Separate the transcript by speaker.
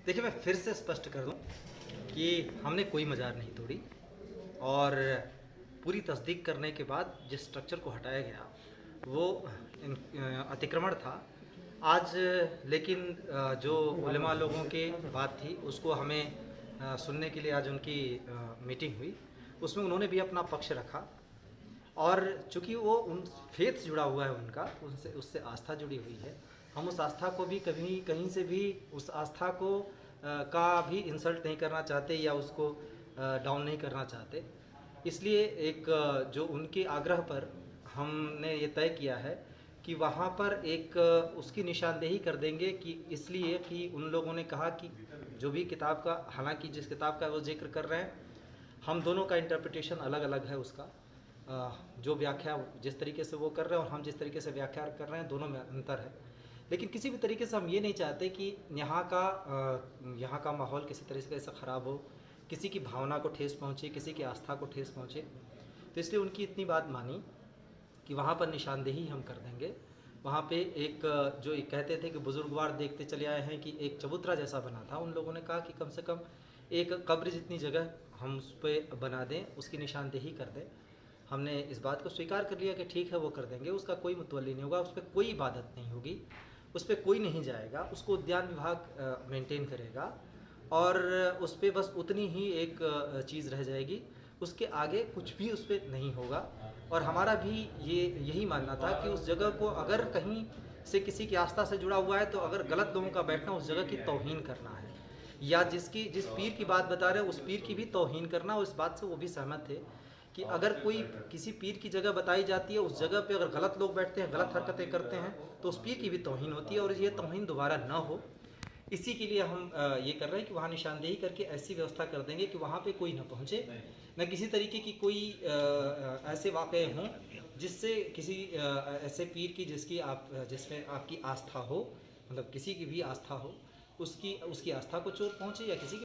Speaker 1: देखिए, मैं फिर से स्पष्ट कर दूं कि हमने कोई मज़ार नहीं तोड़ी और पूरी तस्दीक करने के बाद जिस स्ट्रक्चर को हटाया गया वो अतिक्रमण था। आज लेकिन जो उलमा लोगों की बात थी उसको हमें सुनने के लिए आज उनकी मीटिंग हुई। उसमें उन्होंने भी अपना पक्ष रखा और चूँकि वो उन फेथ से जुड़ा हुआ है, उनका उनसे उससे आस्था जुड़ी हुई है। हम उस आस्था को भी कभी कहीं से भी उस आस्था को का भी इंसल्ट नहीं करना चाहते या उसको डाउन नहीं करना चाहते। इसलिए एक जो उनके आग्रह पर हमने ये तय किया है कि वहाँ पर एक उसकी निशानदेही कर देंगे कि इसलिए कि उन लोगों ने कहा कि जो भी किताब का, हालांकि जिस किताब का वो जिक्र कर रहे हैं, हम दोनों का इंटरप्रिटेशन अलग अलग है। उसका जो व्याख्या जिस तरीके से वो कर रहे हैं और हम जिस तरीके से व्याख्या कर रहे हैं, दोनों में अंतर है। लेकिन किसी भी तरीके से हम ये नहीं चाहते कि यहाँ का माहौल किसी तरीके से ख़राब हो, किसी की भावना को ठेस पहुँचे, किसी की आस्था को ठेस पहुँचे। तो इसलिए उनकी इतनी बात मानी कि वहाँ पर निशानदेही हम कर देंगे। वहाँ पे एक जो एक कहते थे कि बुजुर्गवार देखते चले आए हैं कि एक चबूतरा जैसा बना था, उन लोगों ने कहा कि कम से कम एक कब्र जितनी जगह हम उस पर बना दें, उसकी निशानदेही कर दें। हमने इस बात को स्वीकार कर लिया कि ठीक है, वो कर देंगे। उसका कोई मुतवल्ली नहीं होगा, उस पर कोई इबादत नहीं होगी, उस पर कोई नहीं जाएगा, उसको उद्यान विभाग मेंटेन करेगा और उस पर बस उतनी ही एक चीज़ रह जाएगी, उसके आगे कुछ भी उस पर नहीं होगा। और हमारा भी यही मानना था कि उस जगह को अगर कहीं से किसी की आस्था से जुड़ा हुआ है तो अगर गलत लोगों का बैठना उस जगह की तौहीन करना है, या जिस पीर की बात बता रहे हैं उस पीर की भी तौहीन करना। उस बात से वो भी सहमत थे कि अगर कोई किसी पीर की जगह बताई जाती है, उस जगह पे अगर गलत लोग बैठते हैं, गलत हरकतें करते हैं, तो उस पीर की भी तौहीन होती है और ये तौहीन दोबारा न हो। इसी के लिए हम ये कर रहे हैं कि वहाँ निशानदेही करके ऐसी व्यवस्था कर देंगे कि वहाँ पे कोई न पहुँचे, न किसी तरीके की कोई ऐसे वाक़े हों जिससे किसी ऐसे पीर की जिसमें आपकी आस्था हो, मतलब किसी की भी आस्था हो, उसकी आस्था को चोट पहुँचे या किसी की